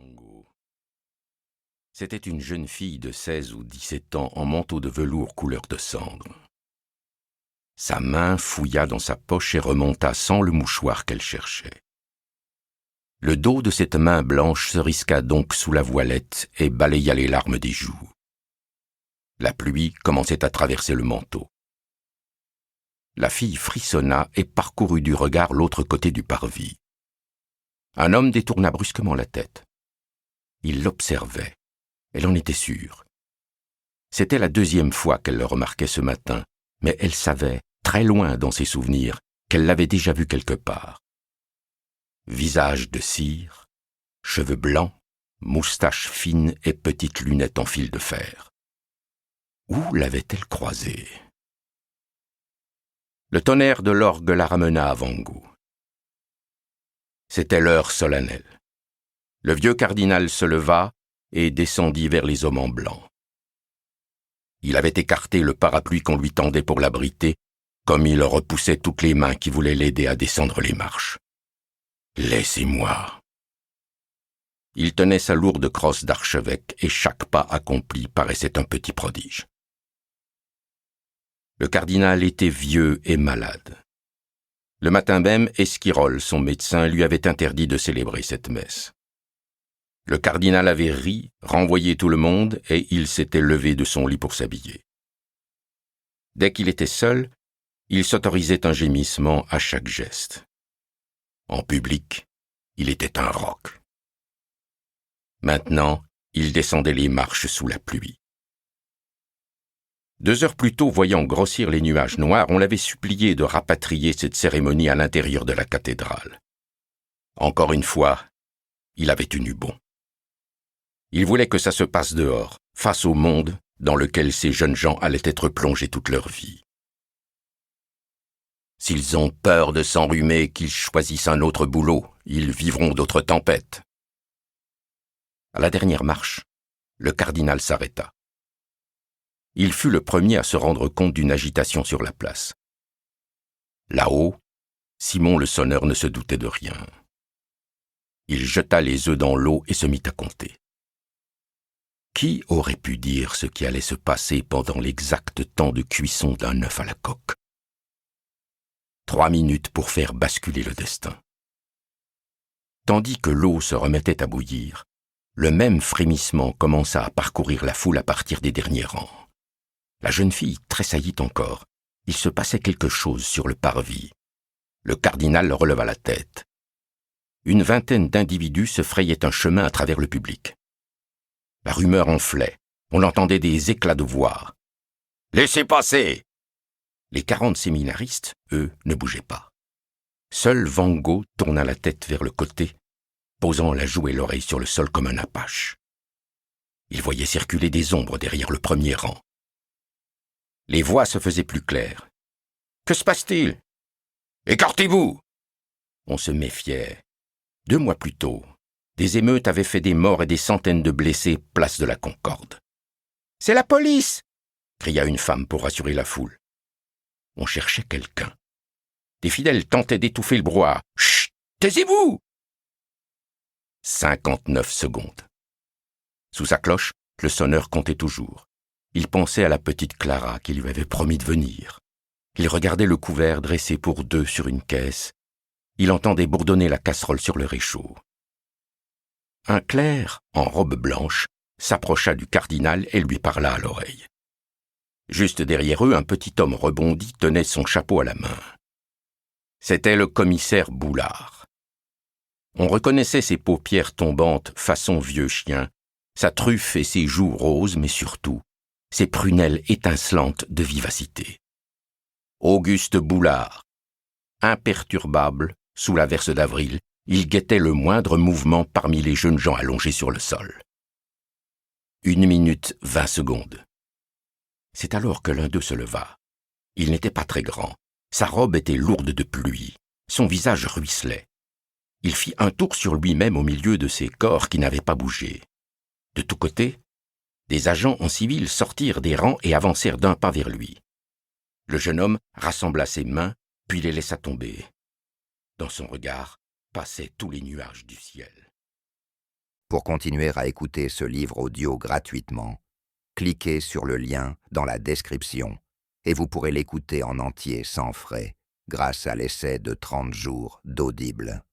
Vango. C'était une jeune fille de 16 ou 17 ans en manteau de velours couleur de cendre. Sa main fouilla dans sa poche et remonta sans le mouchoir qu'elle cherchait. Le dos de cette main blanche se risqua donc sous la voilette et balaya les larmes des joues. La pluie commençait à traverser le manteau. La fille frissonna et parcourut du regard l'autre côté du parvis. Un homme détourna brusquement la tête. Il l'observait. Elle en était sûre. C'était la deuxième fois qu'elle le remarquait ce matin, mais elle savait, très loin dans ses souvenirs, qu'elle l'avait déjà vu quelque part. Visage de cire, cheveux blancs, moustache fine et petites lunettes en fil de fer. Où l'avait-elle croisé? Le tonnerre de l'orgue la ramena à Vango. C'était l'heure solennelle. Le vieux cardinal se leva et descendit vers les hommes en blanc. Il avait écarté le parapluie qu'on lui tendait pour l'abriter, comme il repoussait toutes les mains qui voulaient l'aider à descendre les marches. « Laissez-moi !» Il tenait sa lourde crosse d'archevêque et chaque pas accompli paraissait un petit prodige. Le cardinal était vieux et malade. Le matin même, Esquirol, son médecin, lui avait interdit de célébrer cette messe. Le cardinal avait ri, renvoyé tout le monde, et il s'était levé de son lit pour s'habiller. Dès qu'il était seul, il s'autorisait un gémissement à chaque geste. En public, il était un roc. Maintenant, il descendait les marches sous la pluie. 2 heures plus tôt, voyant grossir les nuages noirs, on l'avait supplié de rapatrier cette cérémonie à l'intérieur de la cathédrale. Encore une fois, il avait tenu bon. Il voulait que ça se passe dehors, face au monde dans lequel ces jeunes gens allaient être plongés toute leur vie. S'ils ont peur de s'enrhumer, qu'ils choisissent un autre boulot, ils vivront d'autres tempêtes. À la dernière marche, le cardinal s'arrêta. Il fut le premier à se rendre compte d'une agitation sur la place. Là-haut, Simon le sonneur ne se doutait de rien. Il jeta les œufs dans l'eau et se mit à compter. Qui aurait pu dire ce qui allait se passer pendant l'exact temps de cuisson d'un œuf à la coque? 3 minutes pour faire basculer le destin. Tandis que l'eau se remettait à bouillir, le même frémissement commença à parcourir la foule à partir des derniers rangs. La jeune fille tressaillit encore. Il se passait quelque chose sur le parvis. Le cardinal releva la tête. Une vingtaine d'individus se frayaient un chemin à travers le public. La rumeur enflait. On entendait des éclats de voix. « Laissez passer !» Les 40 séminaristes, eux, ne bougeaient pas. Seul Vango tourna la tête vers le côté, posant la joue et l'oreille sur le sol comme un apache. Il voyait circuler des ombres derrière le premier rang. Les voix se faisaient plus claires. « Que se passe-t-il ? Écartez-vous !» On se méfiait. 2 mois plus tôt, des émeutes avaient fait des morts et des centaines de blessés place de la Concorde. « C'est la police !» cria une femme pour rassurer la foule. On cherchait quelqu'un. Des fidèles tentaient d'étouffer le brouhaha. « Chut ! Taisez-vous !» 59 secondes. Sous sa cloche, le sonneur comptait toujours. Il pensait à la petite Clara qui lui avait promis de venir. Il regardait le couvert dressé pour 2 sur une caisse. Il entendait bourdonner la casserole sur le réchaud. Un clerc, en robe blanche, s'approcha du cardinal et lui parla à l'oreille. Juste derrière eux, un petit homme rebondi tenait son chapeau à la main. C'était le commissaire Boulard. On reconnaissait ses paupières tombantes façon vieux chien, sa truffe et ses joues roses, mais surtout ses prunelles étincelantes de vivacité. Auguste Boulard. Imperturbable, sous l'averse d'avril, il guettait le moindre mouvement parmi les jeunes gens allongés sur le sol. 1 minute 20 secondes. C'est alors que l'un d'eux se leva. Il n'était pas très grand. Sa robe était lourde de pluie. Son visage ruisselait. Il fit un tour sur lui-même au milieu de ces corps qui n'avaient pas bougé. De tous côtés, des agents en civil sortirent des rangs et avancèrent d'un pas vers lui. Le jeune homme rassembla ses mains, puis les laissa tomber. Dans son regard passaient tous les nuages du ciel. Pour continuer à écouter ce livre audio gratuitement, cliquez sur le lien dans la description et vous pourrez l'écouter en entier sans frais grâce à l'essai de 30 jours d'Audible.